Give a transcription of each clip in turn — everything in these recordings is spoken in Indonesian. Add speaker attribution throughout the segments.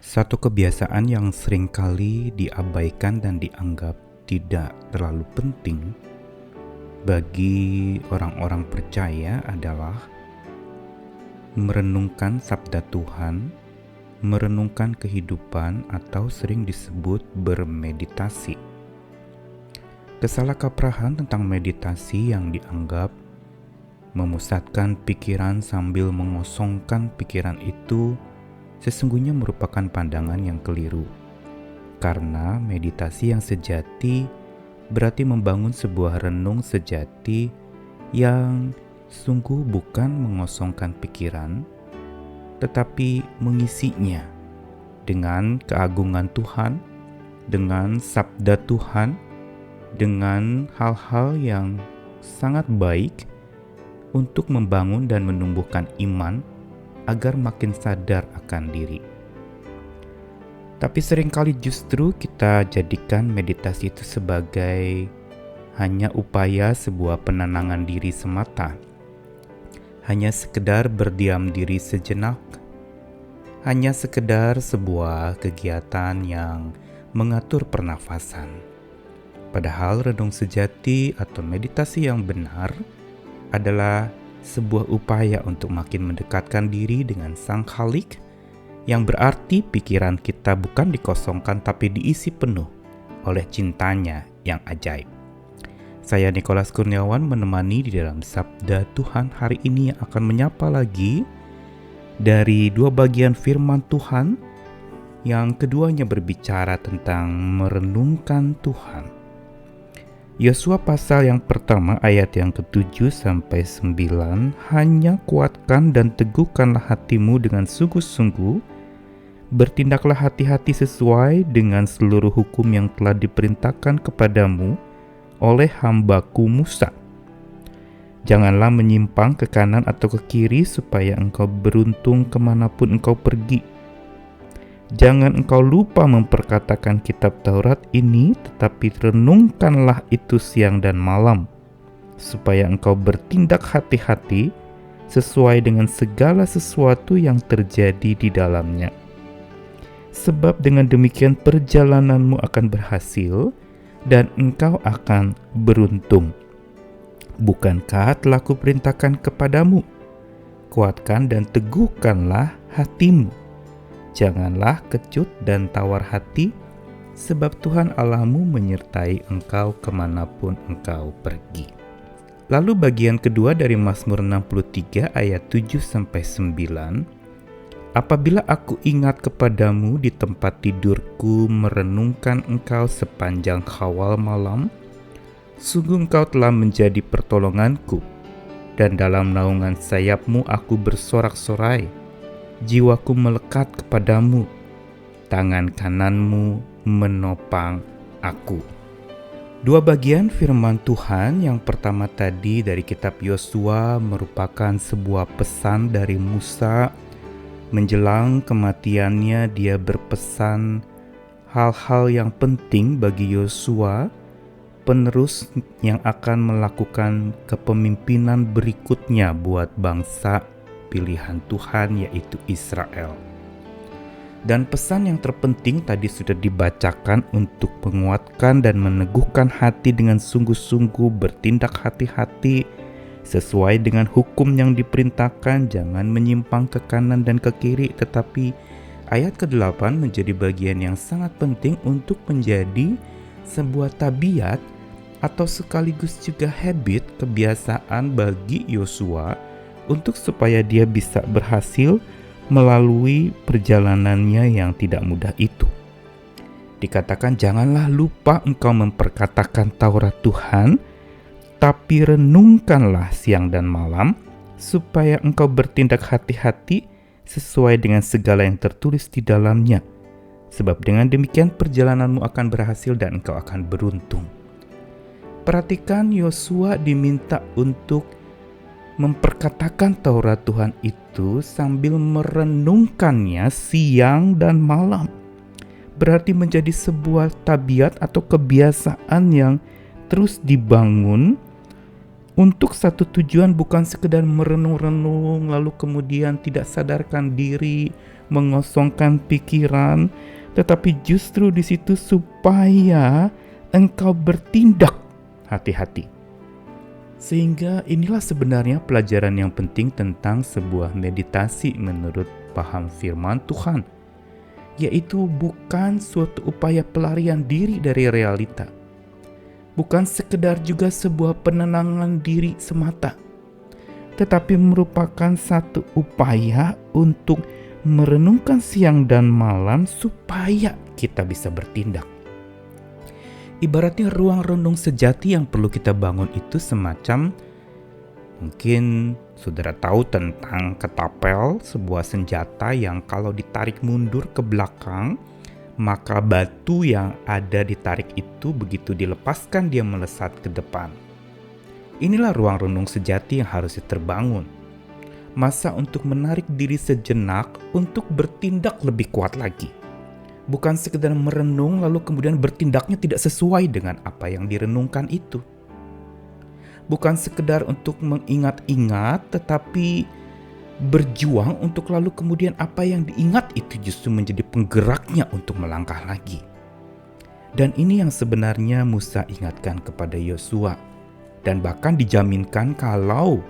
Speaker 1: Satu kebiasaan yang seringkali diabaikan dan dianggap tidak terlalu penting bagi orang-orang percaya adalah merenungkan sabda Tuhan, merenungkan kehidupan atau sering disebut bermeditasi. Kesalahkaprahan tentang meditasi yang dianggap memusatkan pikiran sambil mengosongkan pikiran itu sesungguhnya merupakan pandangan yang keliru. Karena meditasi yang sejati berarti membangun sebuah renung sejati yang sungguh bukan mengosongkan pikiran, tetapi mengisinya dengan keagungan Tuhan, dengan sabda Tuhan, dengan hal-hal yang sangat baik untuk membangun dan menumbuhkan iman agar makin sadar akan diri. Tapi seringkali justru kita jadikan meditasi itu sebagai hanya upaya sebuah penenangan diri semata. Hanya sekedar berdiam diri sejenak. Hanya sekedar sebuah kegiatan yang mengatur pernafasan. Padahal renung sejati atau meditasi yang benar adalah sebuah upaya untuk makin mendekatkan diri dengan Sang Khalik, yang berarti pikiran kita bukan dikosongkan tapi diisi penuh oleh cintanya yang ajaib. Saya Nikolas Kurniawan menemani di dalam Sabda Tuhan hari ini yang akan menyapa lagi dari dua bagian firman Tuhan, yang keduanya berbicara tentang merenungkan Tuhan. Yosua pasal yang pertama ayat yang ke-7 sampai 9, hanya kuatkan dan teguhkanlah hatimu dengan sungguh-sungguh, bertindaklah hati-hati sesuai dengan seluruh hukum yang telah diperintahkan kepadamu oleh hambaku Musa. Janganlah menyimpang ke kanan atau ke kiri supaya engkau beruntung kemanapun engkau pergi. Jangan engkau lupa memperkatakan kitab Taurat ini, tetapi renungkanlah itu siang dan malam, supaya engkau bertindak hati-hati sesuai dengan segala sesuatu yang terjadi di dalamnya. Sebab dengan demikian perjalananmu akan berhasil dan engkau akan beruntung. Bukankah telah kuperintahkan kepadamu? Kuatkan dan teguhkanlah hatimu. Janganlah kecut dan tawar hati, sebab Tuhan Allahmu menyertai engkau kemanapun engkau pergi. Lalu bagian kedua dari Mazmur 63 ayat 7-9, apabila aku ingat kepadamu di tempat tidurku merenungkan engkau sepanjang kawal malam, sungguh engkau telah menjadi pertolonganku, dan dalam naungan sayapmu aku bersorak-sorai. Jiwaku melekat kepadamu, tangan kananmu menopang aku. Dua bagian firman Tuhan, yang pertama tadi dari kitab Yosua merupakan sebuah pesan dari Musa. Menjelang kematiannya dia berpesan hal-hal yang penting bagi Yosua, penerus yang akan melakukan kepemimpinan berikutnya buat bangsa pilihan Tuhan, yaitu Israel. Dan pesan yang terpenting tadi sudah dibacakan untuk menguatkan dan meneguhkan hati dengan sungguh-sungguh, bertindak hati-hati sesuai dengan hukum yang diperintahkan, jangan menyimpang ke kanan dan ke kiri. Tetapi ayat ke-8 menjadi bagian yang sangat penting untuk menjadi sebuah tabiat atau sekaligus juga habit, kebiasaan bagi Yosua untuk supaya dia bisa berhasil melalui perjalanannya yang tidak mudah itu. Dikatakan, janganlah lupa engkau memperkatakan Taurat Tuhan, tapi renungkanlah siang dan malam, supaya engkau bertindak hati-hati sesuai dengan segala yang tertulis di dalamnya. Sebab dengan demikian perjalananmu akan berhasil dan engkau akan beruntung. Perhatikan, Yosua diminta untuk memperkatakan Taurat Tuhan itu sambil merenungkannya siang dan malam. Berarti menjadi sebuah tabiat atau kebiasaan yang terus dibangun untuk satu tujuan, bukan sekedar merenung-renung lalu kemudian tidak sadarkan diri, mengosongkan pikiran, tetapi justru di situ supaya engkau bertindak hati-hati. Sehingga inilah sebenarnya pelajaran yang penting tentang sebuah meditasi menurut paham firman Tuhan, yaitu bukan suatu upaya pelarian diri dari realita, bukan sekedar juga sebuah penenangan diri semata, tetapi merupakan satu upaya untuk merenungkan siang dan malam supaya kita bisa bertindak. Ibaratnya ruang renung sejati yang perlu kita bangun itu semacam, mungkin saudara tahu tentang ketapel, sebuah senjata yang kalau ditarik mundur ke belakang, maka batu yang ada ditarik itu begitu dilepaskan dia melesat ke depan. Inilah ruang renung sejati yang harus terbangun. Masa untuk menarik diri sejenak untuk bertindak lebih kuat lagi. Bukan sekedar merenung lalu kemudian bertindaknya tidak sesuai dengan apa yang direnungkan itu. Bukan sekedar untuk mengingat-ingat tetapi berjuang untuk lalu kemudian apa yang diingat itu justru menjadi penggeraknya untuk melangkah lagi. Dan ini yang sebenarnya Musa ingatkan kepada Yosua. Dan bahkan dijaminkan kalau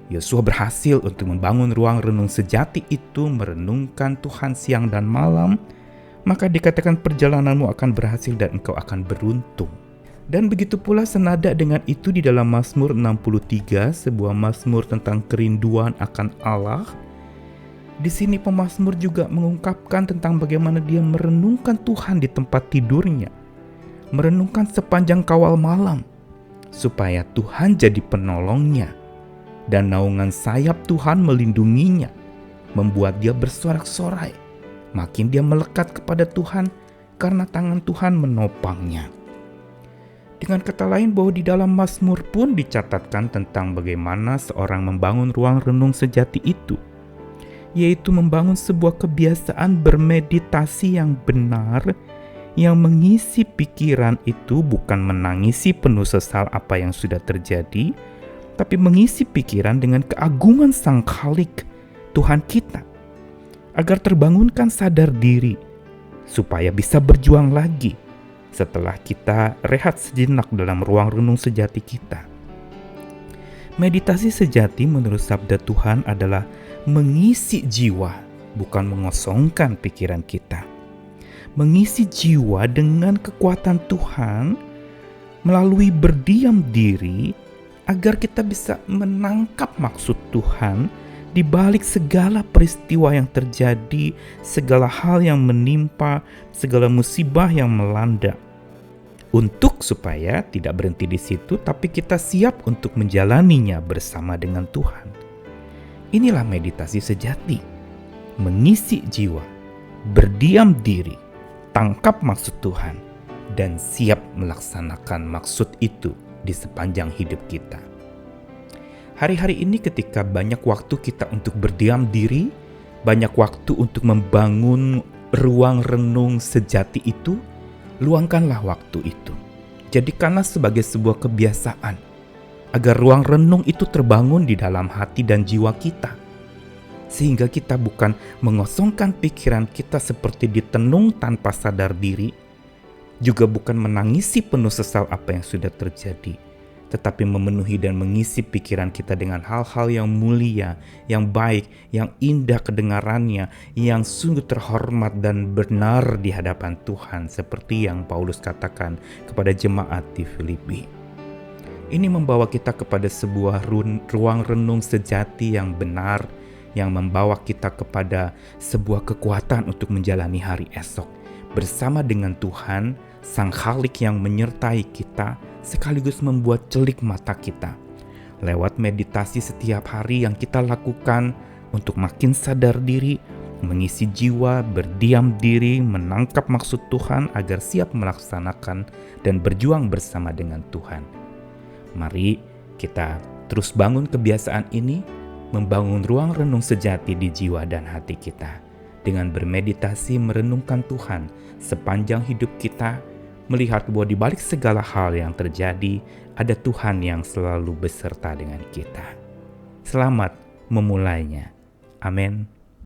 Speaker 1: Yosua berhasil untuk membangun ruang renung sejati itu, merenungkan Tuhan siang dan malam, maka dikatakan perjalananmu akan berhasil dan engkau akan beruntung. Dan begitu pula senada dengan itu di dalam Mazmur 63, sebuah mazmur tentang kerinduan akan Allah. Di sini pemazmur juga mengungkapkan tentang bagaimana dia merenungkan Tuhan di tempat tidurnya, merenungkan sepanjang kawal malam, supaya Tuhan jadi penolongnya, dan naungan sayap Tuhan melindunginya, membuat dia bersorak-sorai. Makin dia melekat kepada Tuhan karena tangan Tuhan menopangnya. Dengan kata lain bahwa di dalam Mazmur pun dicatatkan tentang bagaimana seorang membangun ruang renung sejati itu, yaitu membangun sebuah kebiasaan bermeditasi yang benar, yang mengisi pikiran itu bukan menangisi penuh sesal apa yang sudah terjadi, tapi mengisi pikiran dengan keagungan Sang Khalik, Tuhan kita, agar terbangunkan sadar diri, supaya bisa berjuang lagi setelah kita rehat sejenak dalam ruang renung sejati kita. Meditasi sejati menurut sabda Tuhan adalah mengisi jiwa, bukan mengosongkan pikiran kita. Mengisi jiwa dengan kekuatan Tuhan melalui berdiam diri agar kita bisa menangkap maksud Tuhan di balik segala peristiwa yang terjadi, segala hal yang menimpa, segala musibah yang melanda. Untuk supaya tidak berhenti di situ, tapi kita siap untuk menjalaninya bersama dengan Tuhan. Inilah meditasi sejati, mengisi jiwa, berdiam diri, tangkap maksud Tuhan, dan siap melaksanakan maksud itu di sepanjang hidup kita. Hari-hari ini ketika banyak waktu kita untuk berdiam diri, banyak waktu untuk membangun ruang renung sejati itu, luangkanlah waktu itu. Jadikanlah sebagai sebuah kebiasaan, agar ruang renung itu terbangun di dalam hati dan jiwa kita. Sehingga kita bukan mengosongkan pikiran kita seperti ditenung tanpa sadar diri, juga bukan menangisi penuh sesal apa yang sudah terjadi, tetapi memenuhi dan mengisi pikiran kita dengan hal-hal yang mulia, yang baik, yang indah kedengarannya, yang sungguh terhormat dan benar di hadapan Tuhan, seperti yang Paulus katakan kepada jemaat di Filipi. Ini membawa kita kepada sebuah ruang renung sejati yang benar, yang membawa kita kepada sebuah kekuatan untuk menjalani hari esok bersama dengan Tuhan, Sang Khalik yang menyertai kita, sekaligus membuat celik mata kita lewat meditasi setiap hari yang kita lakukan untuk makin sadar diri, mengisi jiwa, berdiam diri, menangkap maksud Tuhan agar siap melaksanakan dan berjuang bersama dengan Tuhan. Mari kita terus bangun kebiasaan ini, membangun ruang renung sejati di jiwa dan hati kita, dengan bermeditasi merenungkan Tuhan sepanjang hidup kita, melihat bahwa di balik segala hal yang terjadi, ada Tuhan yang selalu beserta dengan kita. Selamat memulainya. Amin.